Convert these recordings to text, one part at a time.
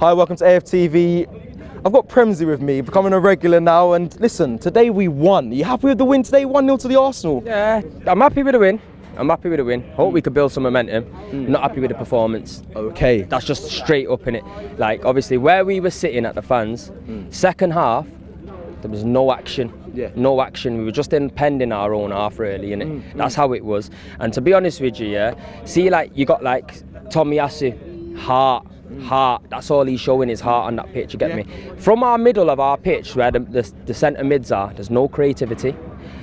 Hi, welcome to AFTV. I've got Premzy with me, becoming a regular now, and listen, today we won. Are you happy with the win today? 1-0 to the Arsenal. Yeah, I'm happy with the win. Hope we could build some momentum. Not happy with the performance. Okay. That's just straight up in it. Like, obviously, where we were sitting at the fans, second half, there was no action. Yeah. No action. We were just pending our own half, really, innit? That's how it was. And to be honest with you, yeah, see, like, you got, like, Tomiyasu, heart. That's all he's showing, his heart on that pitch, you get me? From our middle of our pitch, where the centre mids are, there's no creativity.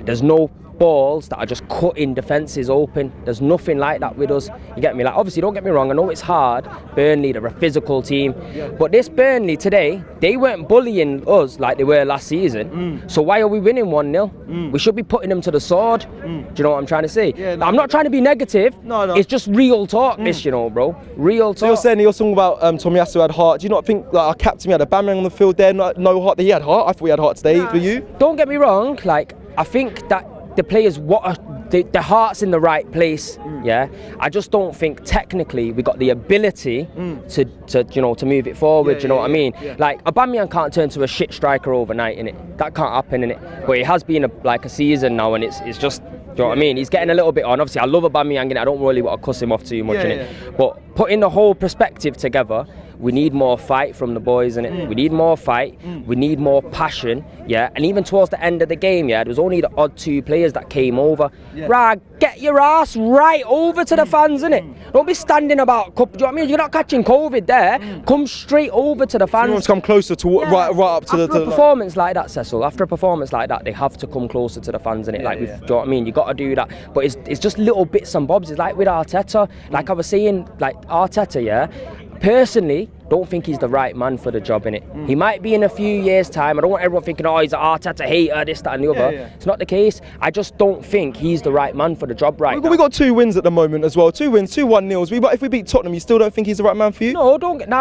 There's no balls that are just cutting defences open. There's nothing like that with us, you get me? Like, obviously, don't get me wrong, I know it's hard. Burnley, they're a physical team. But this Burnley today, they weren't bullying us like they were last season. So why are we winning 1-0? We should be putting them to the sword. Do you know what I'm trying to say? Yeah, no, I'm not trying to be negative. No. It's just real talk, this, you know, bro. Real talk. So you're talking about Tomiyasu had heart. Do you not think like our captain, we had a Bamang on the field there, no heart? He had heart. I thought we had heart today. For you? Don't get me wrong. Like, I think that the players, the heart's in the right place. Yeah, I just don't think technically we got the ability to move it forward. You know what I mean? Yeah. Like, Aubameyang can't turn to a shit striker overnight, innit? That can't happen, innit? But it has been a season now, and it's just. Do you know what I mean? He's getting a little bit on. Obviously, I love Aubameyang, and I don't really want to cuss him off too much, innit? But putting the whole perspective together, we need more fight from the boys, innit? We need more fight. We need more passion, yeah? And even towards the end of the game, yeah, there was only the odd 2 players that came over. Right, get your ass right over to the fans, innit? Don't be standing about, do you know what I mean? You're not catching COVID there. Come straight over to the fans. You want to come closer to right up to After a performance like that, Cecil, after a performance like that, they have to come closer to the fans, innit? Do you know what I mean? You got to do that. But it's just little bits and bobs. It's like with Arteta. Like I was saying, like Arteta, yeah? Personally, don't think he's the right man for the job, innit? He might be in a few years' time. I don't want everyone thinking, oh, he's an Arteta hater, this, that and the other. It's not the case. I just don't think he's the right man for the job right now. We got 2 wins at the moment as well. 2 wins, 2 1-0s. If we beat Tottenham, you still don't think he's the right man for you? No,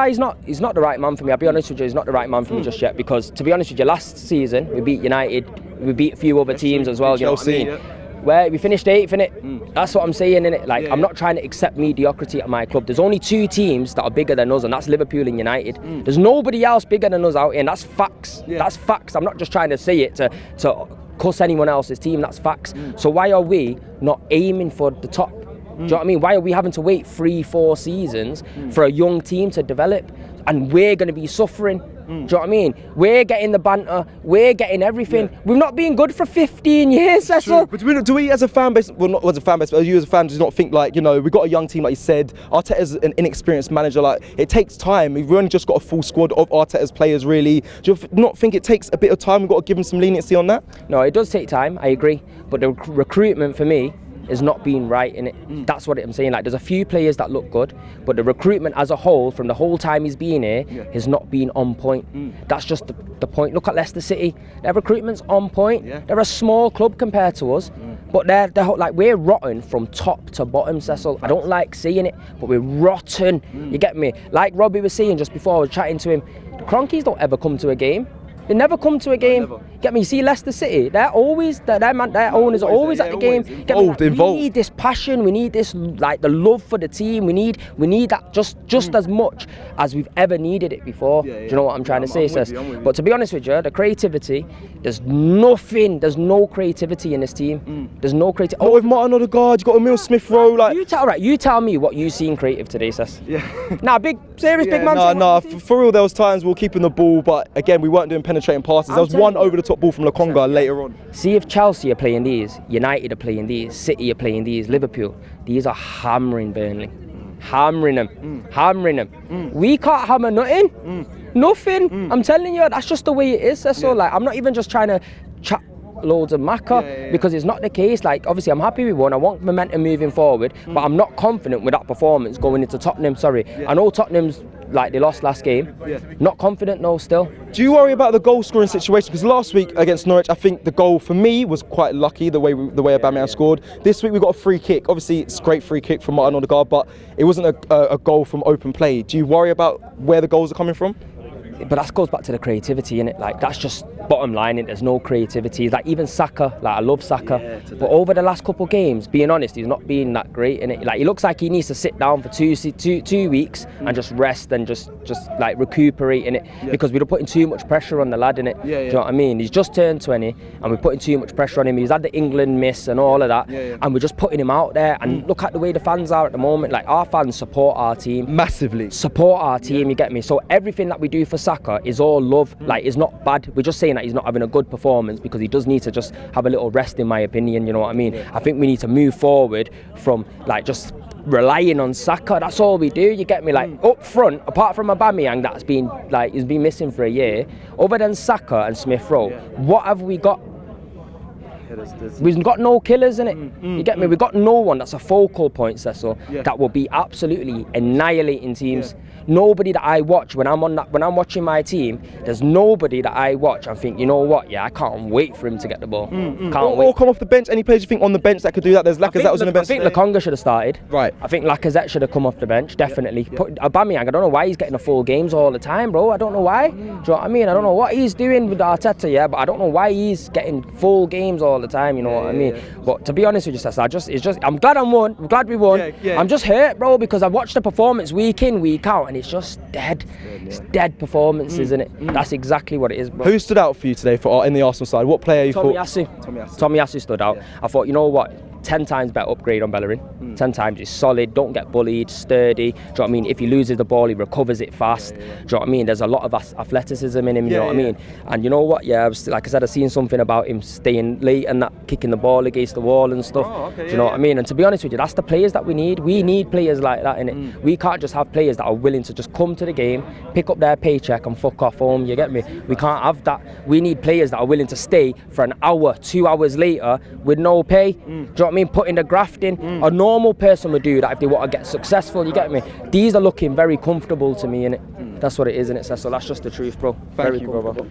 he's not. He's not the right man for me. I'll be honest with you, he's not the right man for me just yet. Because, to be honest with you, last season, we beat United. We beat a few other teams as well, you know what I mean? Where we finished 8th, innit? That's what I'm saying, innit? Like, I'm not trying to accept mediocrity at my club. There's only 2 teams that are bigger than us, and that's Liverpool and United. There's nobody else bigger than us out here, and that's facts. That's facts. I'm not just trying to say it to cuss anyone else's team. That's facts. So why are we not aiming for the top? Do you know what I mean? Why are we having to wait 3-4 seasons for a young team to develop? And we're going to be suffering. Do you know what I mean? We're getting the banter. We're getting everything. We've not been good for 15 years, Cecil. But do we as a fan base, well, not as a fan base, but you as a fan, do not think like, you know, we've got a young team, like you said. Arteta's an inexperienced manager. Like, it takes time. We've only just got a full squad of Arteta's players, really. Do you not think it takes a bit of time? We've got to give him some leniency on that? No, it does take time. I agree. But the recruitment for me is not being right in it. That's what I'm saying. Like, there's a few players that look good, but the recruitment as a whole, from the whole time he's been here, has not been on point. That's just the point. Look at Leicester City. Their recruitment's on point. They're a small club compared to us, but they're like, we're rotten from top to bottom, Cecil. I don't like seeing it, but we're rotten. You get me? Like Robbie was saying just before I was chatting to him, the Cronkies don't ever come to a game. They never come to a game. Get me? You see Leicester City, they're always, their owners are always at the game. Involved. We need this passion, we need this, like, the love for the team. We need that just as much as we've ever needed it before. Do you know what I'm trying to say, Sis? But to be honest with you, the creativity, there's no creativity in this team. There's no creativity. With Martin Odegaard, you got Emil Smith Rowe, like. You tell me what you've seen creative today, Sis. Big man. No, for real, there was times we were keeping the ball, but again, we weren't doing penetrating passes. There was one over-the-top ball from Lokonga later on. See, if Chelsea are playing these, United are playing these, City are playing these, Liverpool, these are hammering Burnley. Hammering them. We can't hammer nothing. I'm telling you, that's just the way it is. So like, I'm not even just trying to chat loads of maca because it's not the case. Like, obviously I'm happy we won, I want momentum moving forward, but I'm not confident with that performance going into Tottenham. I know Tottenham's, like, they lost last game. Not confident, no, still. Do you worry about the goal scoring situation? Because last week against Norwich, I think the goal for me was quite lucky, the way Aubameyang scored. This week we got a free kick. Obviously it's a great free kick from Martin Odegaard, but it wasn't a goal from open play. Do you worry about where the goals are coming from? but that goes back to the creativity, innit? Like, that's just bottom line, innit? There's no creativity. Like, even Saka, like, I love Saka, but over the last couple of games, being honest, he's not been that great, innit? Like, he looks like he needs to sit down for two weeks and just rest and just like recuperate, innit? Because we're putting too much pressure on the lad, innit? Do you know what I mean? He's just turned 20 and we're putting too much pressure on him. He's had the England miss and all of that, and we're just putting him out there. And look at the way the fans are at the moment. Like, our fans support our team massively. Support our team, you get me? So everything that we do for Saka is all love. Like, it's not bad. We're just saying that he's not having a good performance because he does need to just have a little rest, in my opinion. You know what I mean? I think we need to move forward from like just relying on Saka. That's all we do, you get me? Like, up front, apart from Aubameyang, that's been like, he's been missing for a year, other than Saka and Smith Rowe, what have we got? We've got no killers in it. You get me? We've got no one that's a focal point, Cecil, that will be absolutely annihilating teams. Nobody that I watch when I'm watching my team, there's nobody that I watch and think, you know what, I can't wait for him to get the ball. Can't wait. Or come off the bench. Any players you think on the bench that could do that? There's Lacazette was on the bench. I think Lokonga should have started. Right. I think Lacazette should have come off the bench, definitely. Aubameyang, I don't know why he's getting the full games all the time, bro. I don't know why. Do you know what I mean? I don't know what he's doing with Arteta, but I don't know why he's getting full games all the time, you know what I mean? But to be honest with you, Cecil, I'm glad I'm glad we won. I'm just hurt, bro, because I've watched the performance week in, week out, and it's just dead. It's dead performances, isn't it? That's exactly what it is, bro. Who stood out for you today in the Arsenal side? What player you thought? Tomiyasu stood out. I thought, you know what? 10 times better upgrade on Bellerin. 10 times he's solid, don't get bullied, sturdy. Do you know what I mean? If he loses the ball, he recovers it fast. Do you know what I mean? There's a lot of athleticism in him, you know what I mean? And you know what? Like I said, I've seen something about him staying late and that, kicking the ball against the wall and stuff. Do you know what I mean? And to be honest with you, that's the players that we need. We need players like that, innit? We can't just have players that are willing to just come to the game, pick up their paycheck and fuck off home, you get me? We can't have that. We need players that are willing to stay for an hour, 2 hours later with no pay. Do you know what I mean? Putting the graft in. A normal person would do that if they want to get successful, you get me? These are looking very comfortable to me, innit? That's what it is, innit? So that's just the truth, bro. Thank you, brother.